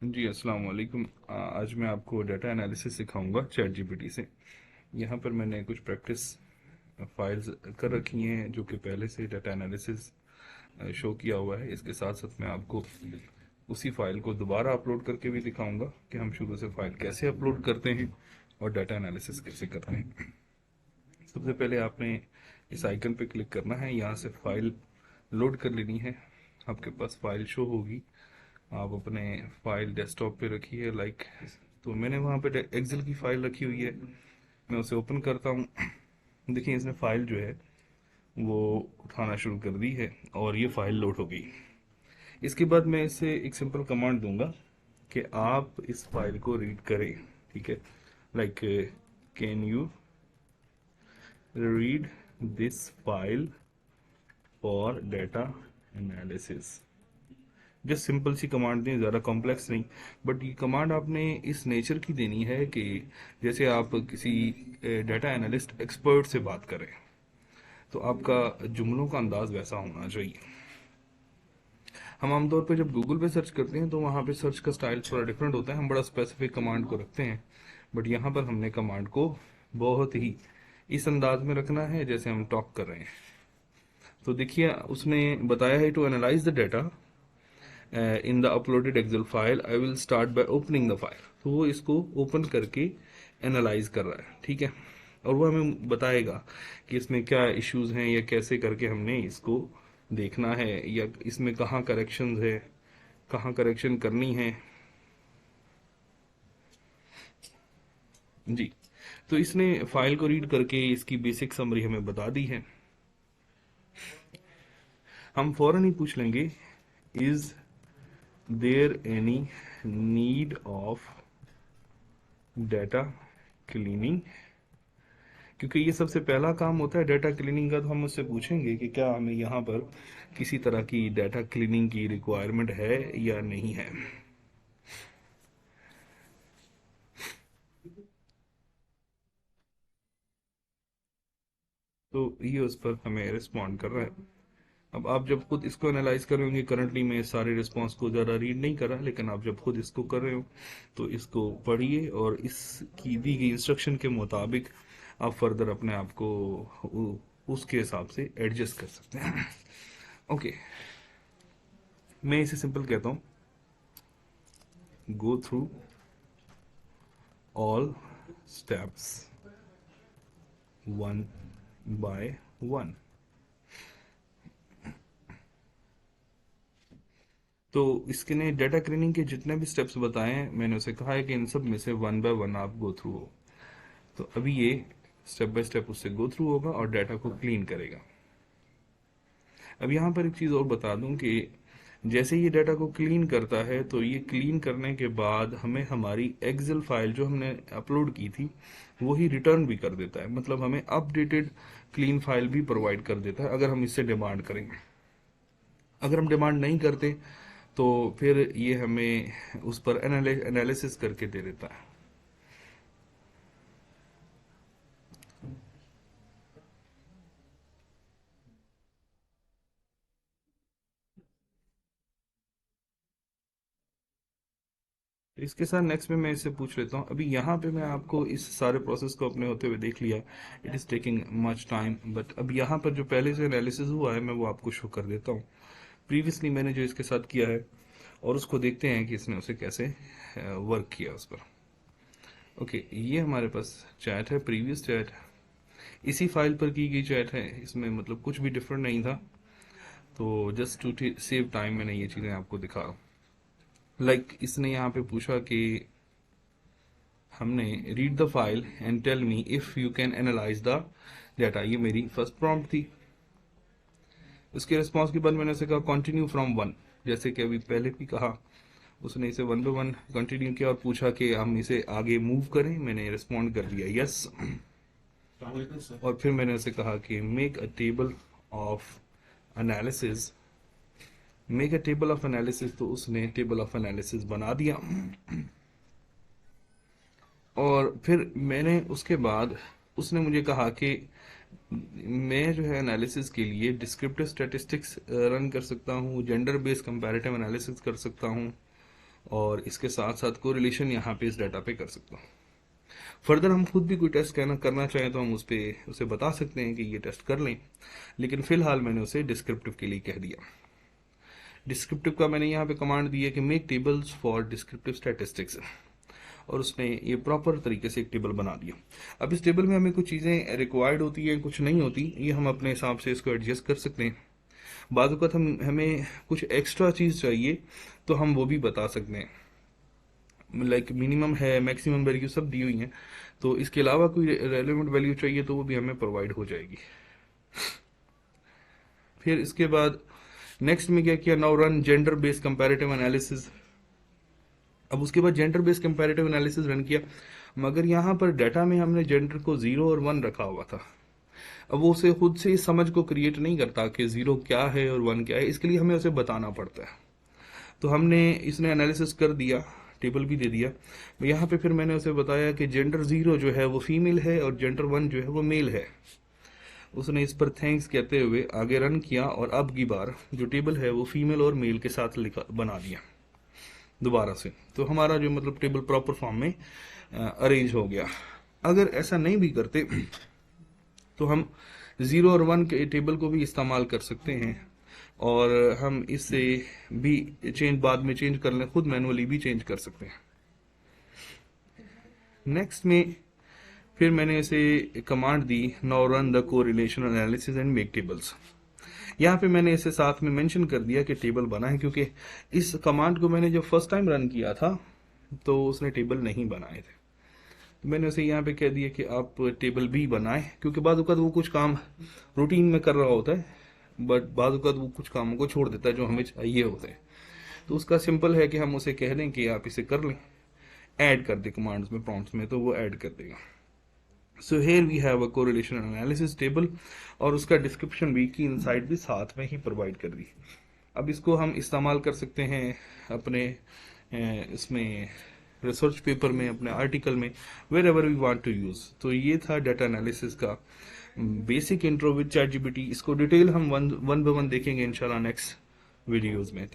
जी अस्सलाम वालेकुम। आज मैं आपको डाटा एनालिसिस सिखाऊंगा चैट जीपीटी से। यहाँ पर मैंने कुछ प्रैक्टिस फाइल्स कर रखी हैं जो कि पहले से डाटा एनालिसिस शो किया हुआ है। इसके साथ साथ मैं आपको उसी फाइल को दोबारा अपलोड करके भी दिखाऊंगा कि हम शुरू से फाइल कैसे अपलोड करते हैं और डाटा एनालिसिस कैसे करते हैं। सबसे पहले आपने इस आइकन पे क्लिक करना है, यहाँ से फाइल लोड कर लेनी है। आपके पास फाइल शो होगी, आप अपने फाइल डेस्कटॉप पे रखी है लाइक। तो मैंने वहाँ पे एक्सेल की फाइल रखी हुई है, मैं उसे ओपन करता हूँ। देखिए इसने फाइल जो है वो उठाना शुरू कर दी है और ये फाइल लोड हो गई। इसके बाद मैं इसे एक सिंपल कमांड दूंगा कि आप इस फाइल को रीड करें। ठीक है, like can you read this file for data analysis. Just simple सी कमांड दें, ज़्यादा कॉम्प्लेक्स नहीं। बट ये कमांड आपने इस नेचर की देनी है कि जैसे आप किसी डाटा एनालिस्ट एक्सपर्ट से बात करें, तो आपका जुमलों का अंदाज वैसा होना चाहिए। हम आमतौर पे जब गूगल पे सर्च करते हैं तो वहाँ पे सर्च का स्टाइल थोड़ा डिफरेंट होता है, हम बड़ा स्पेसिफिक कमांड को रखते हैं। बट यहाँ पर हमने कमांड को बहुत ही इस अंदाज में रखना है जैसे हम टॉक कर रहे हैं। तो देखिए उसने बताया है to analyze the data in the uploaded Excel file I will start by opening the file. तो वो इसको ओपन करके एनालाइज कर रहा है। ठीक है, और वो हमें बताएगा कि इसमें क्या इश्यूज हैं या कैसे करके हमने इसको देखना है या इसमें कहाँ करेक्शंस है, कहाँ करेक्शन करनी है। जी, तो इसने फाइल को रीड करके इसकी बेसिक समरी हमें बता दी है। हम फौरन ही पूछ लेंगे, is there any need of data cleaning. क्योंकि ये सबसे पहला काम होता है डाटा क्लीनिंग का, तो हम उससे पूछेंगे कि क्या हमें यहाँ पर किसी तरह की डाटा क्लीनिंग की रिक्वायरमेंट है या नहीं है। तो ये उस पर हमें रिस्पॉन्ड कर रहा है। अब आप जब खुद इसको एनालाइज कर रहे होंगे, करंटली मैं सारे रिस्पॉन्स को ज़्यादा रीड नहीं कर रहा, लेकिन आप जब खुद इसको कर रहे हो तो इसको पढ़िए और इसकी दी गई इंस्ट्रक्शन के मुताबिक आप फर्दर अपने आप को उसके हिसाब से एडजस्ट कर सकते हैं। ओके, मैं इसे सिंपल कहता हूँ, go through all steps one by one। तो इसके ने डाटा क्लीनिंग के जितने भी स्टेप्स बताए हैं मैंने उसे कहा है कि इन सब में से वन बाय वन आप गो थ्रू हो। तो अभी ये स्टेप बाय स्टेप उससे गो थ्रू होगा और डाटा को क्लीन करेगा। अब यहाँ पर एक चीज़ और बता दूं कि जैसे ये डाटा को क्लीन करता है तो ये क्लीन करने के बाद हमें हमारी एक्सेल फाइल जो हमने अपलोड की थी वही रिटर्न भी कर देता है। मतलब हमें अपडेटेड क्लीन फाइल भी प्रोवाइड कर देता है अगर हम इससे डिमांड करेंगे। अगर हम डिमांड नहीं करते तो फिर ये हमें उस पर एनालिसिस करके दे देता है। तो इसके साथ नेक्स्ट में मैं इससे पूछ लेता हूँ। अभी यहाँ पे मैं आपको इस सारे प्रोसेस को अपने होते हुए देख लिया, it is taking much time. But अब यहाँ पर जो पहले से एनालिसिस हुआ है मैं वो आपको शो कर देता हूँ। प्रीवियसली मैंने जो इसके साथ किया है और उसको देखते हैं कि इसने उसे कैसे वर्क किया उस पर। ओके, ये हमारे पास चैट है, प्रीवियस चैट, इसी फाइल पर की गई चैट है, इसमें मतलब कुछ भी डिफरेंट नहीं था। तो जस्ट टू सेव टाइम मैंने ये चीज़ें आपको दिखा। लाइक इसने यहाँ पे पूछा कि हमने read the file and tell me if you can analyze the data. ये मेरी फर्स्ट प्रॉम्प्ट थी। उसके रिस्पॉन्स के बाद मैंने उसे कहा कंटिन्यू फ्रॉम वन, जैसे कि अभी पहले भी कहा। उसने इसे वन बाय वन कंटिन्यू किया और पूछा कि हम इसे आगे मूव करें। मैंने रिस्पॉन्ड कर दिया यस। और फिर मैंने उसे कहा कि make a table of analysis, make a table of analysis. तो उसने टेबल ऑफ एनालिसिस बना दिया। और फिर मैंने उसके बाद उसने मुझे कहा कि मैं जो है एनालिसिस के लिए डिस्क्रिप्टिव स्टैटिस्टिक्स रन कर सकता हूँ, जेंडर बेस्ड कंपैरेटिव एनालिसिस कर सकता हूँ, और इसके साथ साथ कोरिलेशन यहाँ पे इस डाटा पे कर सकता हूँ। फर्दर हम खुद भी कोई टेस्ट करना चाहें तो हम उसे बता सकते हैं कि ये टेस्ट कर लें, लेकिन फिलहाल मैंने उसे डिस्क्रिप्टिव के लिए कह दिया। डिस्क्रिप्टिव का मैंने यहाँ पे कमांड दी है कि make tables for descriptive statistics, और उसने ये प्रॉपर तरीके से एक टेबल बना दिया। अब इस टेबल में हमें कुछ चीज़ें रिक्वायर्ड होती हैं, कुछ नहीं होती, ये हम अपने हिसाब से इसको एडजस्ट कर सकते हैं। बाद वक़्त हमें कुछ एक्स्ट्रा चीज़ चाहिए तो हम वो भी बता सकते हैं, लाइक मिनिमम है, मैक्सिमम वैल्यू सब दी हुई हैं, तो इसके अलावा कोई रेलेवेंट वैल्यू चाहिए तो वो भी हमें प्रोवाइड हो जाएगी। फिर इसके बाद नेक्स्ट में क्या किया, now run gender based comparative analysis. अब उसके बाद gender based comparative analysis run किया, मगर यहाँ पर डाटा में हमने जेंडर को 0 और 1 रखा हुआ था। अब वो उसे खुद से इस समझ को क्रिएट नहीं करता कि 0 क्या है और 1 क्या है, इसके लिए हमें उसे बताना पड़ता है। तो इसने एनालिसिस कर दिया, टेबल भी दे दिया। यहाँ पे फिर मैंने उसे बताया कि जेंडर 0 जो है वो फीमेल है और जेंडर 1 जो है वो मेल है। उसने इस पर थैंक्स कहते हुए आगे रन किया, और अब की बार जो टेबल है वो फीमेल और मेल के साथ बना दिया दोबारा से। तो हमारा जो मतलब टेबल प्रॉपर फॉर्म में अरेंज हो गया। अगर ऐसा नहीं भी करते तो हम 0 और 1 के टेबल को भी इस्तेमाल कर सकते हैं, और हम इससे भी बाद में चेंज कर लें, खुद मैनुअली भी चेंज कर सकते हैं। नेक्स्ट में फिर मैंने इसे command the, now run the correlation analysis and make tables. यहाँ पे मैंने इसे साथ में मेंशन कर दिया कि टेबल बना है, क्योंकि इस कमांड को मैंने जब फर्स्ट टाइम रन किया था तो उसने टेबल नहीं बनाए थे। तो मैंने उसे यहाँ पे कह दिया कि आप टेबल भी बनाएं, क्योंकि बाद वो कुछ काम रूटीन में कर रहा होता है, बट बाद वो कुछ कामों को छोड़ देता है जो हमें चाहिए होते हैं। तो उसका सिंपल है कि हम उसे कह दें कि आप इसे कर लें, ऐड कर दे कमांड्स में, प्रॉम्प्ट्स में, तो वो ऐड कर देगा। So here we have a correlation analysis table, और उसका डिस्क्रिप्शन भी की इनसाइड भी साथ में ही प्रोवाइड कर दी। अब इसको हम इस्तेमाल कर सकते हैं अपने इसमें रिसर्च पेपर में, अपने आर्टिकल में, wherever we want to use. तो ये था डाटा एनालिसिस का basic intro with ChatGPT. इसको डिटेल हम वन बाय वन देखेंगे इंशाल्लाह नेक्स्ट वीडियोज में।